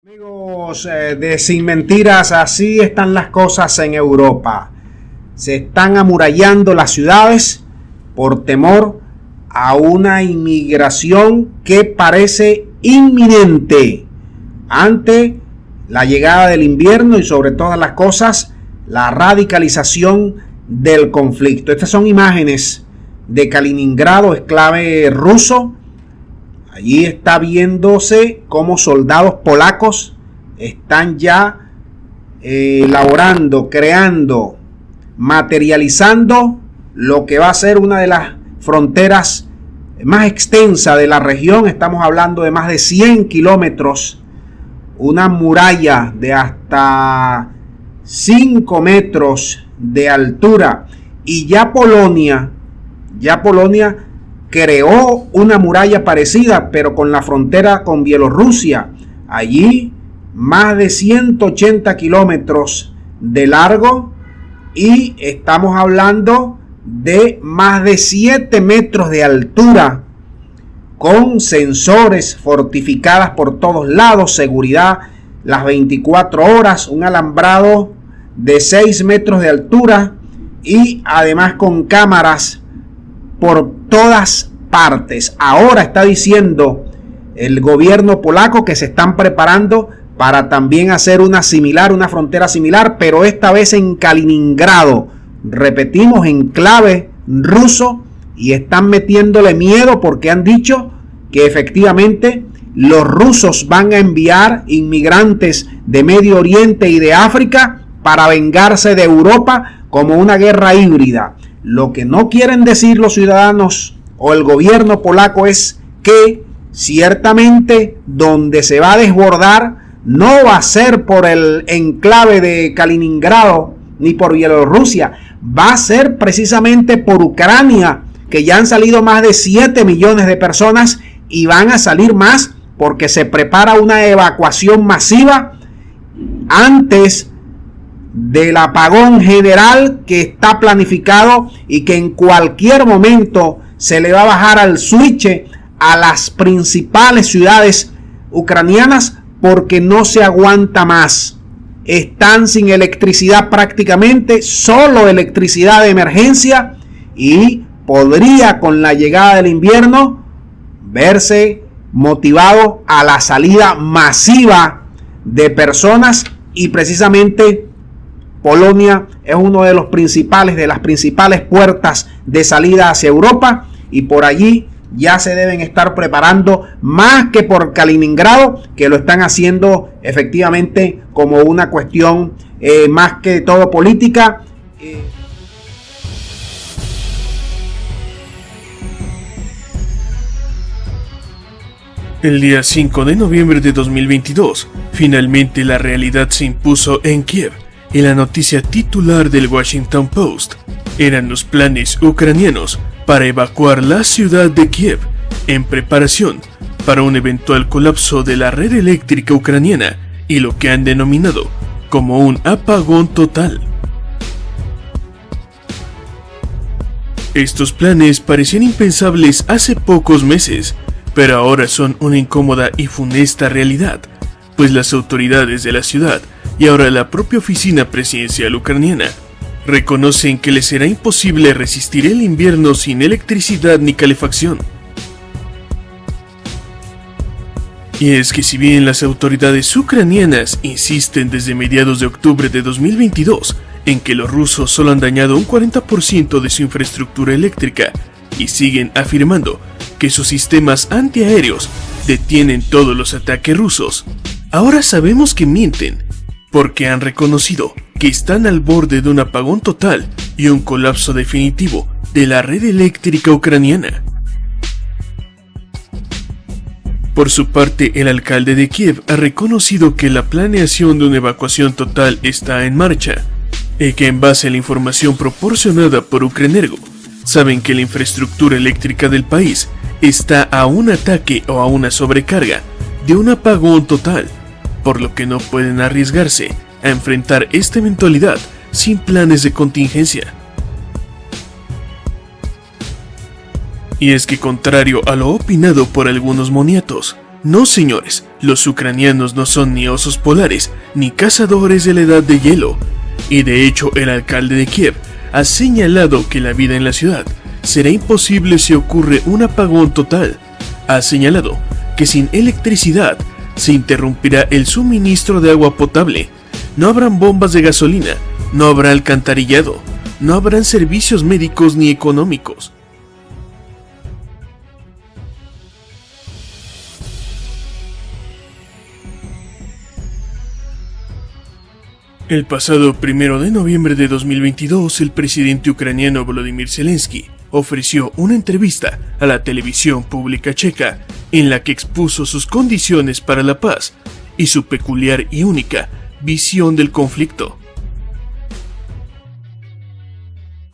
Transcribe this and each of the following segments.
Amigos de Sin Mentiras, así están las cosas en Europa. Se están amurallando las ciudades por temor a una inmigración que parece inminente ante la llegada del invierno y, sobre todas las cosas, la radicalización del conflicto. Estas son imágenes de Kaliningrado, enclave ruso. Allí está viéndose cómo soldados polacos están ya elaborando, creando, materializando lo que va a ser una de las fronteras más extensas de la región. Estamos hablando de más de 100 kilómetros, una muralla de hasta 5 metros de altura. Y ya Polonia creó una muralla parecida, pero con la frontera con Bielorrusia. Allí más de 180 kilómetros de largo y estamos hablando de más de 7 metros de altura, con sensores, fortificadas por todos lados, seguridad las 24 horas, un alambrado de 6 metros de altura y además con cámaras por todas partes. Ahora está diciendo el gobierno polaco que se están preparando para también hacer una frontera similar, pero esta vez en Kaliningrado. Repetimos, enclave ruso, y están metiéndole miedo porque han dicho que efectivamente los rusos van a enviar inmigrantes de Medio Oriente y de África para vengarse de Europa, como una guerra híbrida. Lo que no quieren decir los ciudadanos o el gobierno polaco es que ciertamente donde se va a desbordar no va a ser por el enclave de Kaliningrado ni por Bielorrusia, va a ser precisamente por Ucrania, que ya han salido más de 7 millones de personas y van a salir más porque se prepara una evacuación masiva antes del apagón general que está planificado y que en cualquier momento se le va a bajar al switch a las principales ciudades ucranianas, porque no se aguanta más. Están sin electricidad prácticamente, solo electricidad de emergencia, y podría con la llegada del invierno verse motivado a la salida masiva de personas, y precisamente Polonia es uno de las principales puertas de salida hacia Europa, y por allí ya se deben estar preparando, más que por Kaliningrado, que lo están haciendo efectivamente como una cuestión más que todo política. El día 5 de noviembre de 2022, finalmente la realidad se impuso en Kiev, y la noticia titular del Washington Post eran los planes ucranianos para evacuar la ciudad de Kiev en preparación para un eventual colapso de la red eléctrica ucraniana y lo que han denominado como un apagón total. Estos planes parecían impensables hace pocos meses, pero ahora son una incómoda y funesta realidad, pues las autoridades de la ciudad y ahora la propia oficina presidencial ucraniana reconocen que les será imposible resistir el invierno sin electricidad ni calefacción. Y es que si bien las autoridades ucranianas insisten desde mediados de octubre de 2022 en que los rusos solo han dañado un 40% de su infraestructura eléctrica, y siguen afirmando que sus sistemas antiaéreos detienen todos los ataques rusos, ahora sabemos que mienten, porque han reconocido que están al borde de un apagón total y un colapso definitivo de la red eléctrica ucraniana. Por su parte, el alcalde de Kiev ha reconocido que la planeación de una evacuación total está en marcha, y que en base a la información proporcionada por Ukrenergo, saben que la infraestructura eléctrica del país está a un ataque o a una sobrecarga de un apagón total, por lo que no pueden arriesgarse a enfrentar esta eventualidad sin planes de contingencia. Y es que, contrario a lo opinado por algunos moniatos, No, señores, los ucranianos no son ni osos polares ni cazadores de la edad de hielo. Y de hecho el alcalde de Kiev ha señalado que la vida en la ciudad será imposible si ocurre un apagón total. Ha señalado que sin electricidad se interrumpirá el suministro de agua potable, no habrán bombas de gasolina, no habrá alcantarillado, no habrán servicios médicos ni económicos. El pasado 1 de noviembre de 2022, el presidente ucraniano Volodymyr Zelensky ofreció una entrevista a la televisión pública checa en la que expuso sus condiciones para la paz y su peculiar y única visión del conflicto.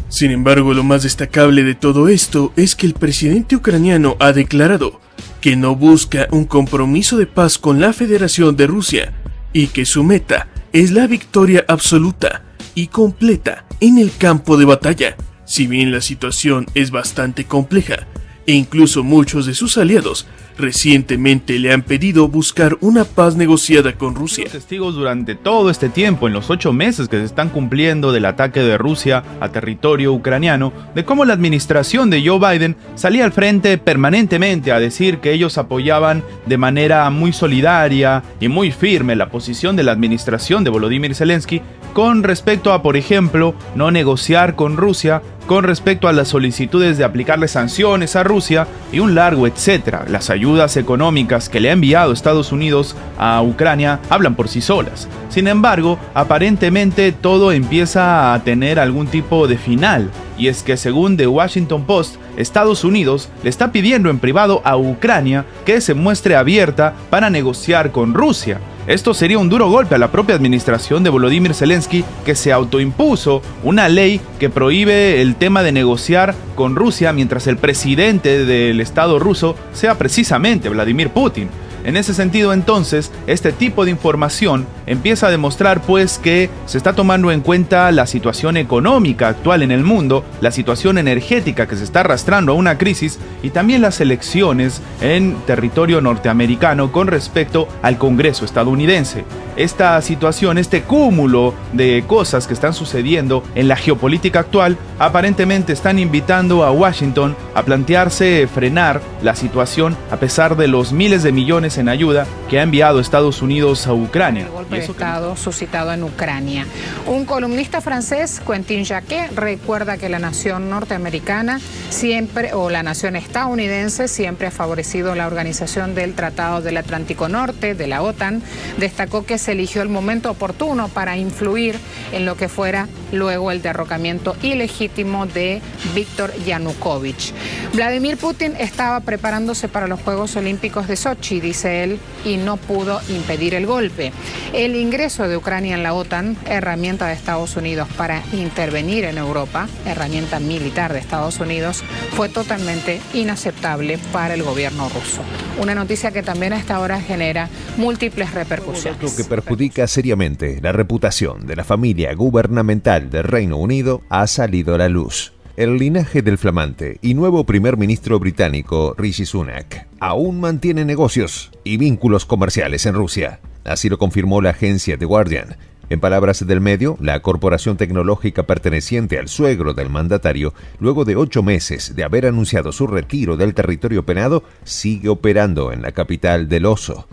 Sin embargo, lo más destacable de todo esto es que el presidente ucraniano ha declarado que no busca un compromiso de paz con la Federación de Rusia y que su meta es la victoria absoluta y completa en el campo de batalla. Si bien la situación es bastante compleja, e incluso muchos de sus aliados recientemente le han pedido buscar una paz negociada con Rusia. Testigos durante todo este tiempo, en los 8 meses que se están cumpliendo del ataque de Rusia a territorio ucraniano, de cómo la administración de Joe Biden salía al frente permanentemente a decir que ellos apoyaban de manera muy solidaria y muy firme la posición de la administración de Volodymyr Zelensky con respecto a, por ejemplo, no negociar con Rusia, con respecto a las solicitudes de aplicarle sanciones a Rusia y un largo etcétera. Las ayudas económicas que le ha enviado Estados Unidos a Ucrania hablan por sí solas. Sin embargo, aparentemente todo empieza a tener algún tipo de final, y es que según The Washington Post, Estados Unidos le está pidiendo en privado a Ucrania que se muestre abierta para negociar con Rusia. Esto sería un duro golpe a la propia administración de Volodymyr Zelensky, que se autoimpuso una ley que prohíbe el tema de negociar con Rusia mientras el presidente del Estado ruso sea precisamente Vladimir Putin. En ese sentido, entonces, este tipo de información empieza a demostrar pues que se está tomando en cuenta la situación económica actual en el mundo, la situación energética que se está arrastrando a una crisis y también las elecciones en territorio norteamericano con respecto al Congreso estadounidense. Esta situación, este cúmulo de cosas que están sucediendo en la geopolítica actual, aparentemente están invitando a Washington a plantearse frenar la situación a pesar de los miles de millones en ayuda que ha enviado Estados Unidos a Ucrania. El golpe de Estado suscitado en Ucrania. Un columnista francés, Quentin Jacquet, recuerda que la nación norteamericana siempre, o la nación estadounidense, siempre ha favorecido la organización del Tratado del Atlántico Norte, de la OTAN. Destacó que se eligió el momento oportuno para influir en lo que fuera luego el derrocamiento ilegítimo de Víctor Yanukovych. Vladimir Putin estaba preparándose para los Juegos Olímpicos de Sochi, dice él, y no pudo impedir el golpe. El ingreso de Ucrania en la OTAN, herramienta de Estados Unidos para intervenir en Europa, herramienta militar de Estados Unidos, fue totalmente inaceptable para el gobierno ruso. Una noticia que también a esta hora genera múltiples repercusiones. Lo que perjudica seriamente la reputación de la familia gubernamental del Reino Unido ha salido a la luz. El linaje del flamante y nuevo primer ministro británico Rishi Sunak aún mantiene negocios y vínculos comerciales en Rusia. Así lo confirmó la agencia The Guardian. En palabras del medio, la corporación tecnológica perteneciente al suegro del mandatario, luego de 8 meses de haber anunciado su retiro del territorio penado, sigue operando en la capital del oso.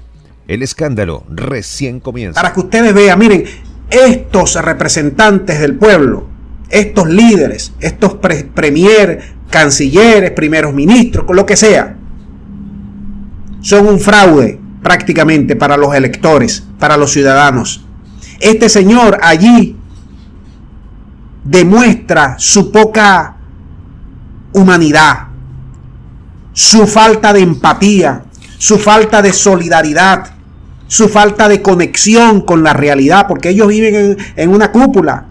El escándalo recién comienza. Para que ustedes vean, miren, estos representantes del pueblo, estos líderes, estos premier, cancilleres, primeros ministros, lo que sea, son un fraude prácticamente para los electores, para los ciudadanos. Este señor allí demuestra su poca humanidad, su falta de empatía, su falta de solidaridad, su falta de conexión con la realidad, porque ellos viven en una cúpula,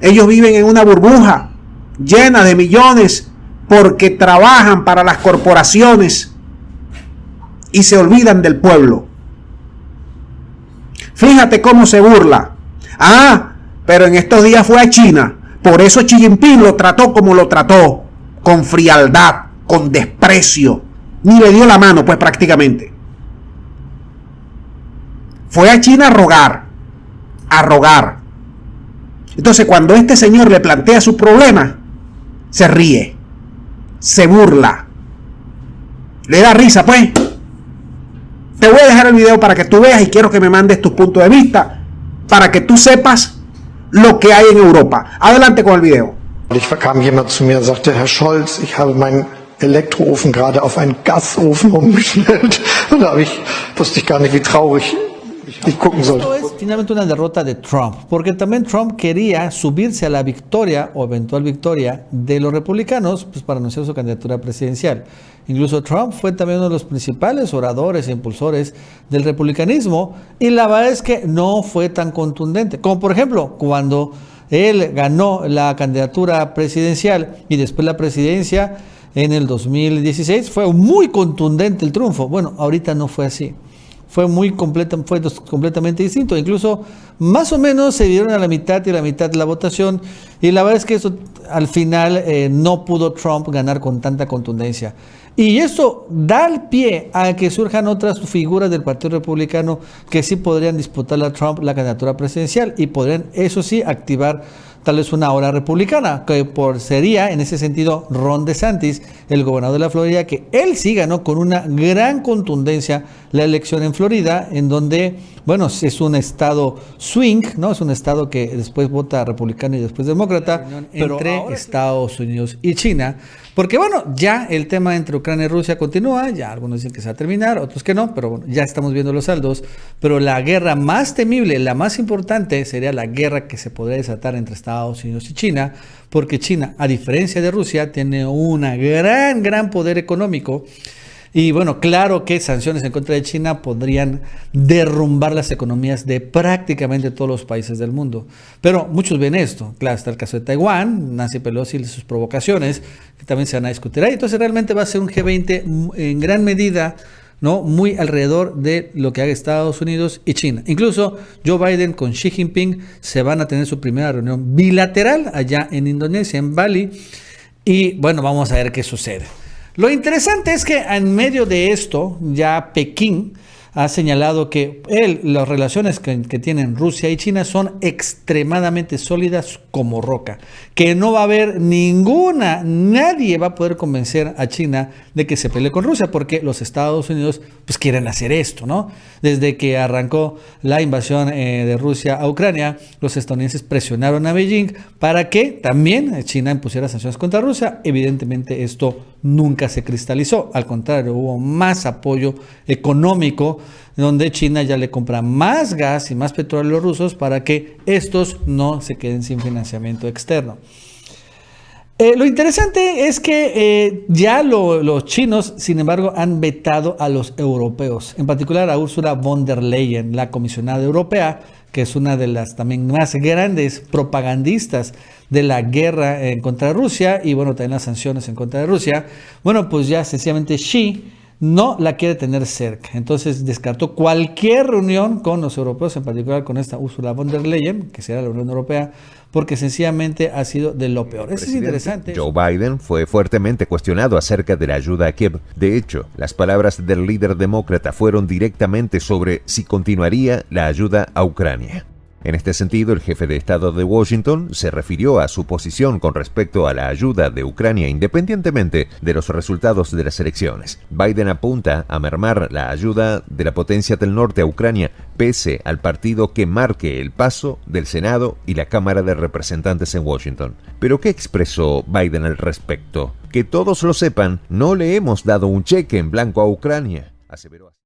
ellos viven en una burbuja llena de millones porque trabajan para las corporaciones y se olvidan del pueblo. Fíjate cómo se burla. Pero en estos días fue a China, por eso Xi Jinping lo trató como lo trató, con frialdad, con desprecio, ni le dio la mano pues prácticamente. Fue a China a rogar. Entonces, cuando este señor le plantea sus problemas, se ríe, se burla, le da risa, pues. Te voy a dejar el video para que tú veas y quiero que me mandes tus puntos de vista para que tú sepas lo que hay en Europa. Adelante con el video. Kam jemand zu mir und sagte, Herr Scholz, ich habe meinen Elektroofen gerade auf einen Gasofen umgestellt. Und da wusste ich gar nicht, wie traurig ich gucken soll. Esto es finalmente una derrota de Trump, porque también Trump quería subirse a la victoria o eventual victoria de los republicanos, pues para anunciar su candidatura presidencial. Incluso Trump fue también uno de los principales oradores e impulsores del republicanismo, y la verdad es que no fue tan contundente, como por ejemplo cuando él ganó la candidatura presidencial y después la presidencia en el 2016, fue muy contundente el triunfo. Bueno, ahorita no fue así. Fue completamente distinto. Incluso más o menos se dieron a la mitad y la mitad de la votación. Y la verdad es que eso al final no pudo Trump ganar con tanta contundencia. Y eso da el pie a que surjan otras figuras del Partido Republicano que sí podrían disputarle a Trump la candidatura presidencial y podrían, eso sí, activar tal vez una ola republicana, que sería en ese sentido Ron DeSantis, el gobernador de la Florida, que él sí ganó con una gran contundencia la elección en Florida, en donde, bueno, es un estado swing, ¿no? Es un estado que después vota republicano y después demócrata, entre Estados Unidos y China. Porque bueno, ya el tema entre Ucrania y Rusia continúa, ya algunos dicen que se va a terminar, otros que no, pero bueno, ya estamos viendo los saldos. Pero la guerra más temible, la más importante, sería la guerra que se podría desatar entre Estados Unidos y China, porque China, a diferencia de Rusia, tiene una gran poder económico. Y bueno, claro que sanciones en contra de China podrían derrumbar las economías de prácticamente todos los países del mundo. Pero muchos ven esto. Claro, está el caso de Taiwán, Nancy Pelosi y sus provocaciones, que también se van a discutir ahí. Entonces realmente va a ser un G20 en gran medida, ¿no? Muy alrededor de lo que haga Estados Unidos y China. Incluso Joe Biden con Xi Jinping se van a tener su primera reunión bilateral allá en Indonesia, en Bali. Y bueno, vamos a ver qué sucede. Lo interesante es que en medio de esto, ya Pekín ha señalado que las relaciones que tienen Rusia y China son extremadamente sólidas como roca, que no va a haber nadie va a poder convencer a China de que se pelee con Rusia, porque los Estados Unidos pues quieren hacer esto, ¿no? Desde que arrancó la invasión de Rusia a Ucrania, los estadounidenses presionaron a Beijing para que también China impusiera sanciones contra Rusia. Evidentemente esto nunca se cristalizó, al contrario, hubo más apoyo económico, donde China ya le compra más gas y más petróleo a los rusos para que estos no se queden sin financiamiento externo. Lo interesante es que ya los chinos, sin embargo, han vetado a los europeos, en particular a Ursula von der Leyen, la comisionada europea, que es una de las también más grandes propagandistas de la guerra en contra de Rusia y bueno, también las sanciones en contra de Rusia. Bueno, pues ya sencillamente Xi no la quiere tener cerca. Entonces descartó cualquier reunión con los europeos, en particular con esta Ursula von der Leyen, que será la Unión Europea, porque sencillamente ha sido de lo peor. Eso es interesante. Joe Biden fue fuertemente cuestionado acerca de la ayuda a Kiev. De hecho, las palabras del líder demócrata fueron directamente sobre si continuaría la ayuda a Ucrania. En este sentido, el jefe de Estado de Washington se refirió a su posición con respecto a la ayuda de Ucrania independientemente de los resultados de las elecciones. Biden apunta a mermar la ayuda de la potencia del norte a Ucrania pese al partido que marque el paso del Senado y la Cámara de Representantes en Washington. ¿Pero qué expresó Biden al respecto? Que todos lo sepan, no le hemos dado un cheque en blanco a Ucrania, aseveró.